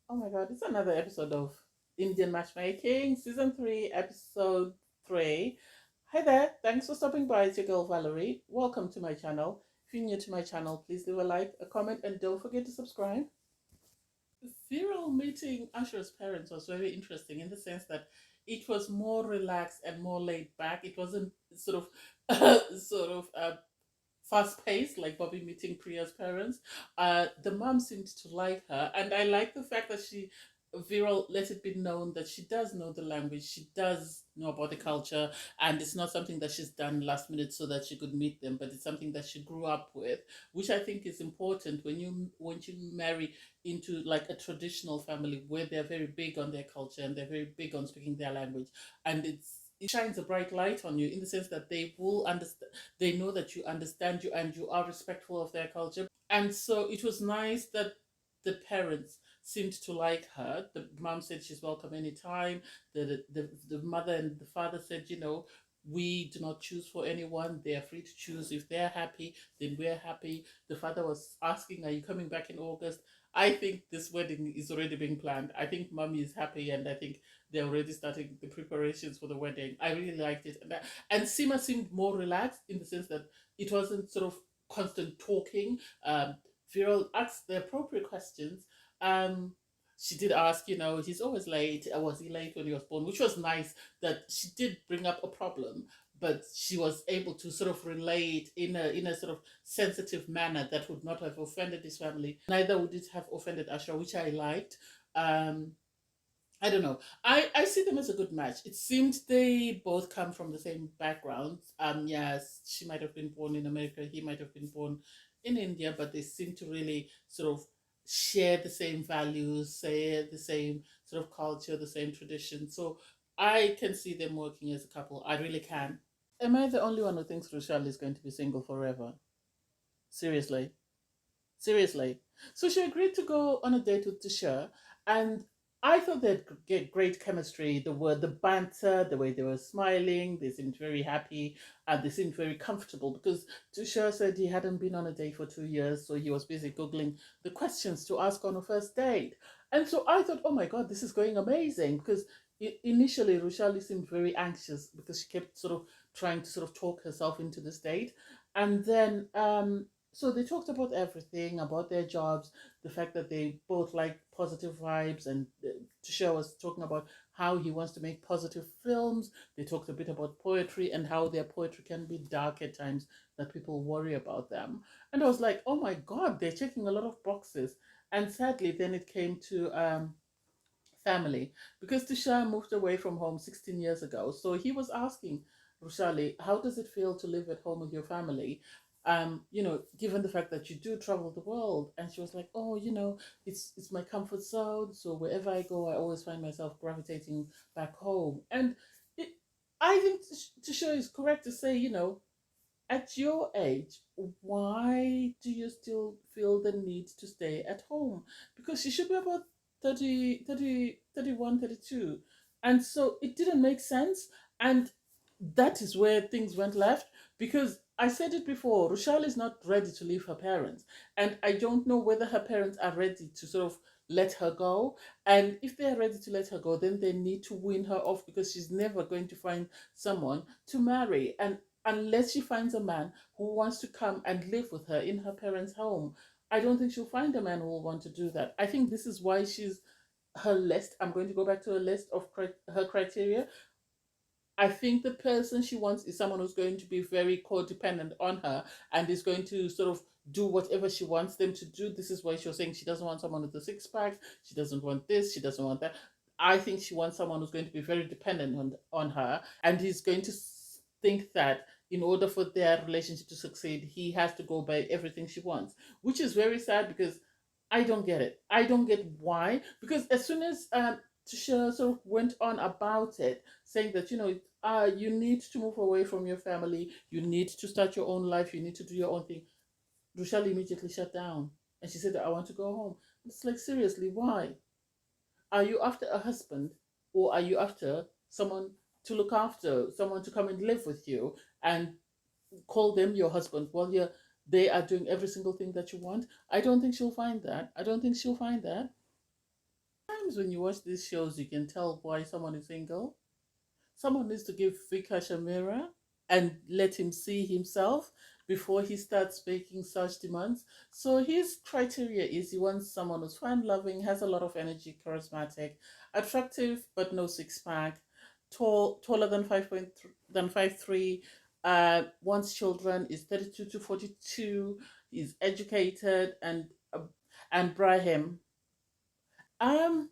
Oh my god, it's another episode of Indian Matchmaking, Season 3, Episode 3. Hi there, thanks for stopping by. It's your girl Valerie. Welcome to my channel. If you're new to my channel, please leave a like, a comment, and don't forget to subscribe. Viral meeting Asher's parents was very interesting in the sense that it was more relaxed and more laid back. It wasn't fast paced like Bobby meeting Priya's parents. The mom seemed to like her, and I like the fact that Viral let it be known that she does know the language, she does know about the culture, and it's not something that she's done last minute so that she could meet them, but it's something that she grew up with, which I think is important when you marry into like a traditional family where they're very big on their culture and they're very big on speaking their language, and it shines a bright light on you in the sense that they will understand, they know that you understand you and you are respectful of their culture. And so it was nice that the parents seemed to like her. The mom said she's welcome anytime. The mother and the father said, we do not choose for anyone. They are free to choose. If they're happy, then we're happy. The father was asking, are you coming back in August? I think this wedding is already being planned. I think mommy is happy, and I think they're already starting the preparations for the wedding. I really liked it. And Sima seemed more relaxed in the sense that it wasn't sort of constant talking. Viral asked the appropriate questions. Um, she did ask, he's always late. Was he late when he was born? Which was nice that she did bring up a problem, but she was able to sort of relate in a sort of sensitive manner that would not have offended his family. Neither would it have offended Asha, which I liked. Um, I don't know. I see them as a good match. It seemed they both come from the same backgrounds. Yes, she might have been born in America, he might have been born in India, but they seem to really sort of share the same values, share the same sort of culture, the same tradition. So I can see them working as a couple. I really can. Am I the only one who thinks Rochelle is going to be single forever? Seriously. Seriously. So she agreed to go on a date with Tisha, and I thought they'd get great chemistry. The banter, the way they were smiling, they seemed very happy, and they seemed very comfortable because Tisha said he hadn't been on a date for 2 years, so he was busy Googling the questions to ask on a first date. And so I thought, oh my God, this is going amazing because initially Rochelle seemed very anxious because she kept sort of trying to sort of talk herself into this date. And then so they talked about everything, about their jobs, the fact that they both like positive vibes, and Tisha was talking about how he wants to make positive films. They talked a bit about poetry and how their poetry can be dark at times, that people worry about them. And I was like, oh my God, they're checking a lot of boxes. And sadly, then it came to family because Tisha moved away from home 16 years ago. So he was asking Roshali, how does it feel to live at home with your family? Given the fact that you do travel the world. And she was like, oh, it's my comfort zone. So wherever I go, I always find myself gravitating back home. And it, I think Tisha is correct to say, at your age, why do you still feel the need to stay at home? Because you should be about 30, 30, 31, 32. And so it didn't make sense. And that is where things went left because I said it before, Rochelle is not ready to leave her parents. And I don't know whether her parents are ready to sort of let her go. And if they are ready to let her go, then they need to win her off because she's never going to find someone to marry. And unless she finds a man who wants to come and live with her in her parents' home, I don't think she'll find a man who will want to do that. I think this is why she's her list. I'm going to go back to a list of her criteria. I think the person she wants is someone who's going to be very codependent on her and is going to sort of do whatever she wants them to do. This is why she was saying she doesn't want someone with a six pack. She doesn't want this. She doesn't want that. I think she wants someone who's going to be very dependent on her, and he's going to think that in order for their relationship to succeed, he has to go by everything she wants, which is very sad because I don't get it. I don't get why. Because as soon as Tisha sort of went on about it, saying that you need to move away from your family, you need to start your own life, you need to do your own thing. Rochelle immediately shut down, and she said, "I want to go home." It's like, seriously, why? Are you after a husband, or are you after someone to look after, someone to come and live with you and call them your husband while they are doing every single thing that you want? I don't think she'll find that. I don't think she'll find that. times when you watch these shows, you can tell why someone is single. Someone needs to give Vikash a mirror and let him see himself before he starts making such demands. So his criteria is he wants someone who's fun loving, has a lot of energy, charismatic, attractive but no six pack, taller than 5'3", wants children, is 32 to 42, is educated and Brahim. Um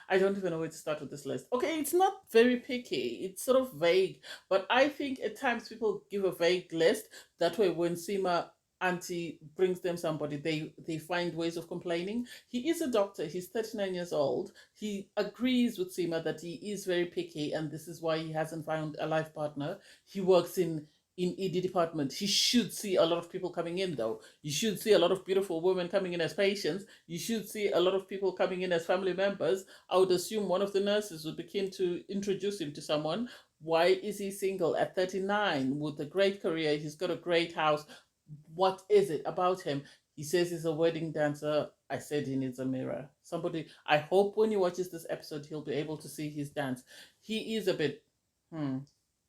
I don't even know where to start with this list. Okay, it's not very picky. It's sort of vague, but I think at times people give a vague list. That way, when Sima auntie brings them somebody, they find ways of complaining. He is a doctor. He's 39 years old. He agrees with Sima that he is very picky, and this is why he hasn't found a life partner. He works in ED department. He should see a lot of people coming in though. You should see a lot of beautiful women coming in as patients. You should see a lot of people coming in as family members. I would assume one of the nurses would be keen to introduce him to someone. Why is he single at 39 with a great career? He's got a great house. What is it about him? He says he's a wedding dancer. I said he needs a mirror. Somebody, I hope when he watches this episode, he'll be able to see his dance. He is a bit hmm,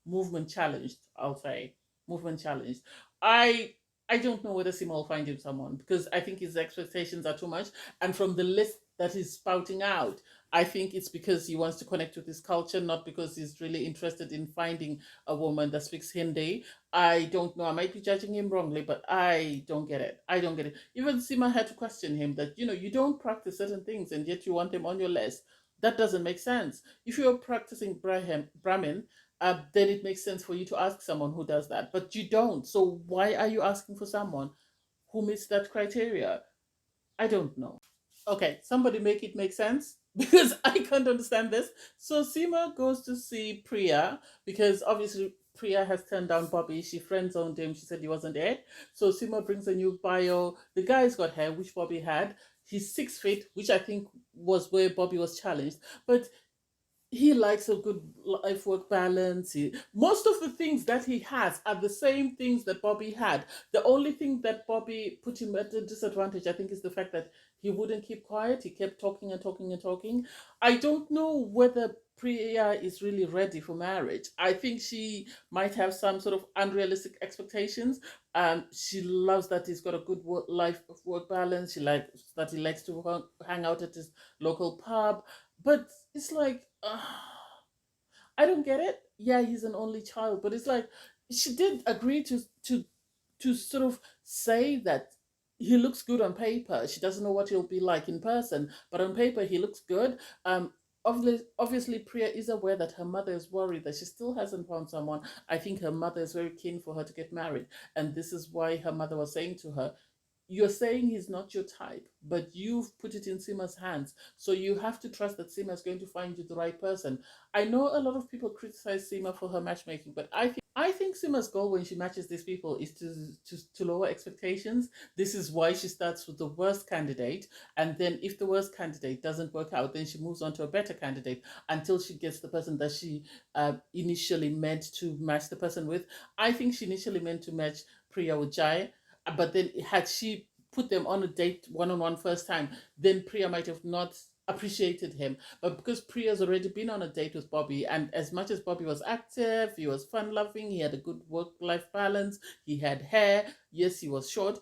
movement challenged, I'll say. Movement challenged. I I don't know whether Sima will find him someone because I think his expectations are too much. And from the list that he's spouting out, I think it's because he wants to connect with his culture, not because he's really interested in finding a woman that speaks Hindi. I don't know. I might be judging him wrongly, but I don't get it. I don't get it. Even Sima had to question him that, you don't practice certain things and yet you want them on your list. That doesn't make sense. If you're practicing Brahmin, then it makes sense for you to ask someone who does that. But you don't. So why are you asking for someone who meets that criteria? I don't know. Okay, somebody make it make sense because I can't understand this. So Seema goes to see Priya because obviously Priya has turned down Bobby. She friend zoned him. She said he wasn't it. So Seema brings a new bio. The guy's got hair, which Bobby had. He's 6 feet, which I think was where Bobby was challenged. But he likes a good life work balance. Most of the things that he has are the same things that Bobby had. The only thing that Bobby put him at a disadvantage, I think, is the fact that he wouldn't keep quiet. He kept talking and talking and talking. I don't know whether Priya is really ready for marriage. I think she might have some sort of unrealistic expectations. She loves that he's got a good work balance. She likes that he likes to hang out at his local pub, but it's like, I don't get it. Yeah, he's an only child, but it's like she did agree to sort of say that he looks good on paper. She doesn't know what he'll be like in person, but on paper he looks good. Obviously, Priya is aware that her mother is worried that she still hasn't found someone. I think her mother is very keen for her to get married, and this is why her mother was saying to her, you're saying he's not your type, but you've put it in Sima's hands. So you have to trust that Sima is going to find you the right person. I know a lot of people criticize Sima for her matchmaking, but I think Sima's goal when she matches these people is to lower expectations. This is why she starts with the worst candidate, and then if the worst candidate doesn't work out, then she moves on to a better candidate until she gets the person that she initially meant to match the person with. I think she initially meant to match Priya with Jai, but then had she put them on a date one on one first time, then Priya might have not appreciated him. But because Priya's already been on a date with Bobby, and as much as Bobby was active, he was fun loving, he had a good work life balance, he had hair, yes, he was short.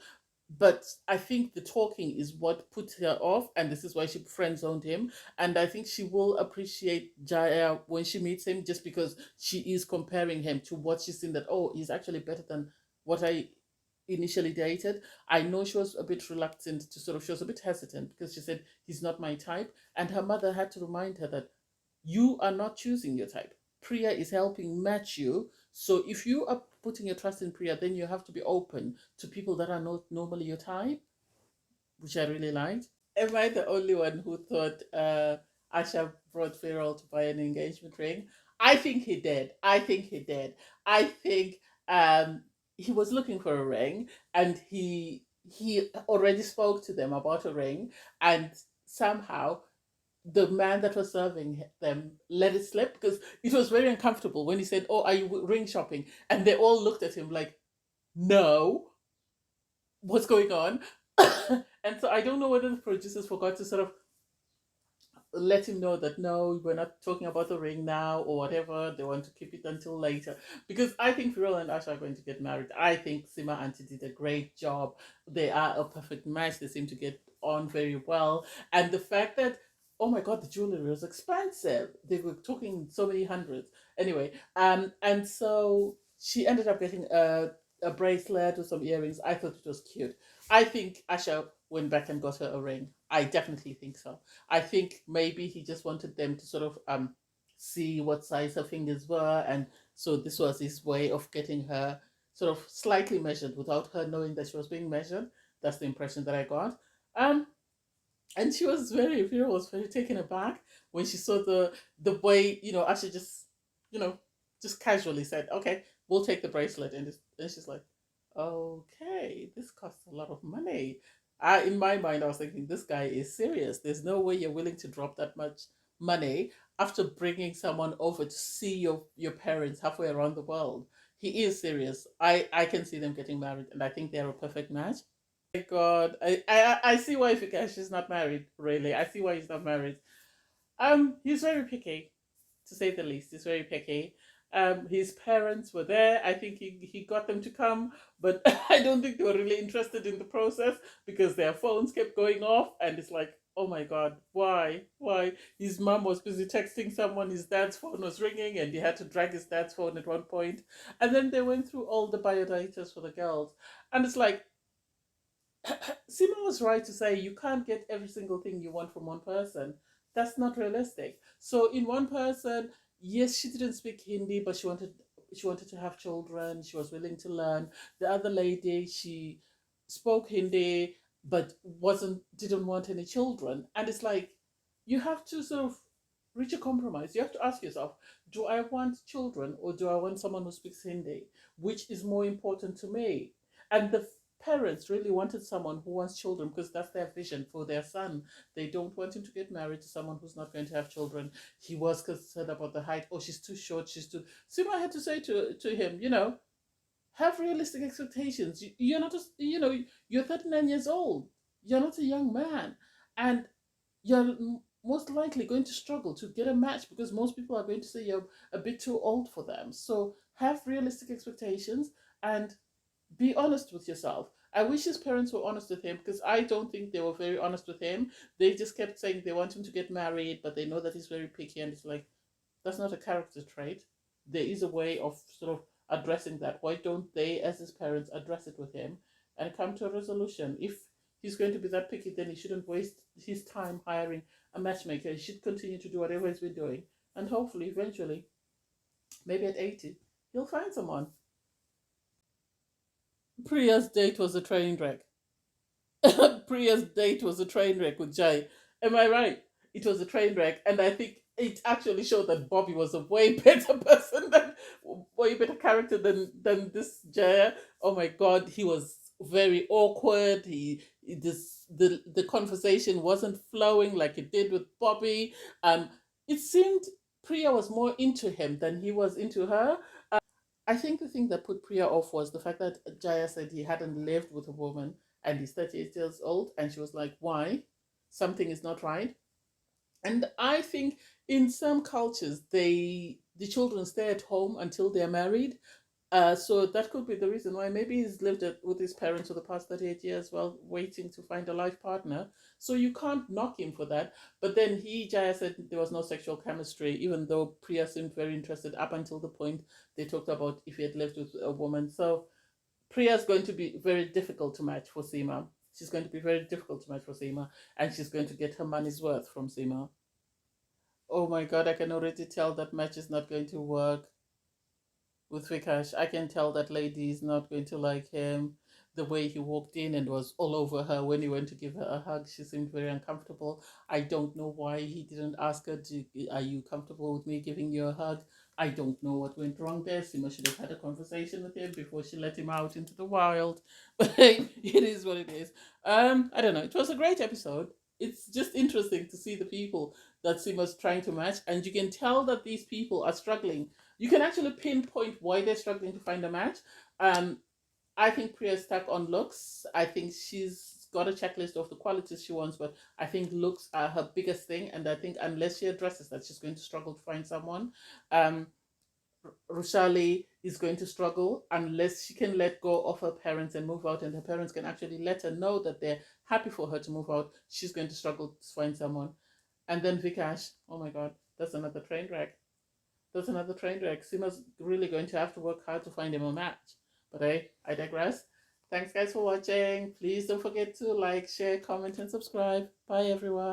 But I think the talking is what put her off, and this is why she friend zoned him. And I think she will appreciate Jaya when she meets him, just because she is comparing him to what she's seen that, oh, he's actually better than what I initially dated. I know she was a bit reluctant to sort of, she was a bit hesitant because she said, he's not my type. And her mother had to remind her that you are not choosing your type. Priya is helping match you. So if you are putting your trust in Priya, then you have to be open to people that are not normally your type, which I really liked. Am I the only one who thought Asha brought Farrell to buy an engagement ring? I think he did. I think he did. I think he was looking for a ring, and he already spoke to them about a ring, and somehow the man that was serving them let it slip because it was very uncomfortable when he said, "Oh, are you ring shopping?" And they all looked at him like, "No, what's going on?" And so I don't know whether the producers forgot to sort of let him know that no, we're not talking about the ring now or whatever. They want to keep it until later. Because I think Viral and Ash are going to get married. I think Sima Auntie did a great job. They are a perfect match. They seem to get on very well. And the fact that, oh my God, the jewelry was expensive. They were talking so many hundreds. Anyway, and so she ended up getting a bracelet with some earrings. I thought it was cute. I think Asha went back and got her a ring. I definitely think so. I think maybe he just wanted them to sort of see what size her fingers were, and so this was his way of getting her sort of slightly measured without her knowing that she was being measured. That's the impression that I got. Um, and she was Vera was very taken aback when she saw the way, Asha just, you know, just casually said, "Okay, we'll take the bracelet," and she's like, "Okay, this costs a lot of money." In my mind, I was thinking, this guy is serious. There's no way you're willing to drop that much money after bringing someone over to see your parents halfway around the world. He is serious. I can see them getting married, and I think they're a perfect match. My God, I see why Vikash is not married. Really, I see why he's not married. He's very picky, to say the least. He's very picky. His parents were there. I think he got them to come, but I don't think they were really interested in the process because their phones kept going off, and it's like, oh my God, why, why? His mom was busy texting someone. His dad's phone was ringing, and he had to drag his dad's phone at one point. And then they went through all the biodatas for the girls, and it's like Sima was right to say you can't get every single thing you want from one person. That's not realistic. So in one person, yes, she didn't speak Hindi, but she wanted to have children. She was willing to learn. The other lady, she spoke Hindi, but wasn't didn't want any children. And it's like you have to sort of reach a compromise. You have to ask yourself, do I want children or do I want someone who speaks Hindi? Which is more important to me? And the parents really wanted someone who wants children because that's their vision for their son. They don't want him to get married to someone who's not going to have children. He was concerned about the height. Oh, she's too short. She's too. Sima had to say to him, have realistic expectations. You're not just, you're 39 years old. You're not a young man. And you're most likely going to struggle to get a match because most people are going to say you're a bit too old for them. So have realistic expectations and be honest with yourself. I wish his parents were honest with him because I don't think they were very honest with him. They just kept saying they want him to get married, but they know that he's very picky, and it's like, that's not a character trait. There is a way of sort of addressing that. Why don't they, as his parents, address it with him and come to a resolution? If he's going to be that picky, then he shouldn't waste his time hiring a matchmaker. He should continue to do whatever he's been doing, and hopefully, eventually, maybe at 80, he'll find someone. Priya's date was a train wreck. Priya's date was a train wreck with Jai. Am I right? It was a train wreck, and I think it actually showed that Bobby was a way better person than way better character than this Jaya. Oh my God, he was very awkward. The conversation wasn't flowing like it did with Bobby. It seemed Priya was more into him than he was into her. I think the thing that put Priya off was the fact that Jaya said he hadn't lived with a woman and he's 38 years old, and she was like, why? Something is not right. And I think in some cultures, the children stay at home until they're married, so that could be the reason why maybe he's lived with his parents for the past 38 years while waiting to find a life partner. So you can't knock him for that. But then Jaya said there was no sexual chemistry, even though Priya seemed very interested up until the point they talked about if he had lived with a woman. So Priya's going to be very difficult to match for Seema. She's going to be very difficult to match for Seema, and she's going to get her money's worth from Seema. Oh my God, I can already tell that match is not going to work with Vikash. I can tell that lady is not going to like him. The way he walked in and was all over her when he went to give her a hug, she seemed very uncomfortable. I don't know why he didn't ask her, are you comfortable with me giving you a hug? I don't know what went wrong there. Sima should have had a conversation with him before she let him out into the wild. But it is what it is. I don't know. It was a great episode. It's just interesting to see the people that Sima's trying to match, and you can tell that these people are struggling. You can actually pinpoint why they're struggling to find a match. Um, I think Priya's stuck on looks. I think she's got a checklist of the qualities she wants, but I think looks are her biggest thing. And I think unless she addresses that, she's going to struggle to find someone. Um, Roshali is going to struggle unless she can let go of her parents and move out, and her parents can actually let her know that they're happy for her to move out. She's going to struggle to find someone. And then Vikash, oh my God, that's another train wreck. That's another train wreck. Sima's really going to have to work hard to find him a match. But hey, I digress. Thanks, guys, for watching. Please don't forget to like, share, comment, and subscribe. Bye, everyone.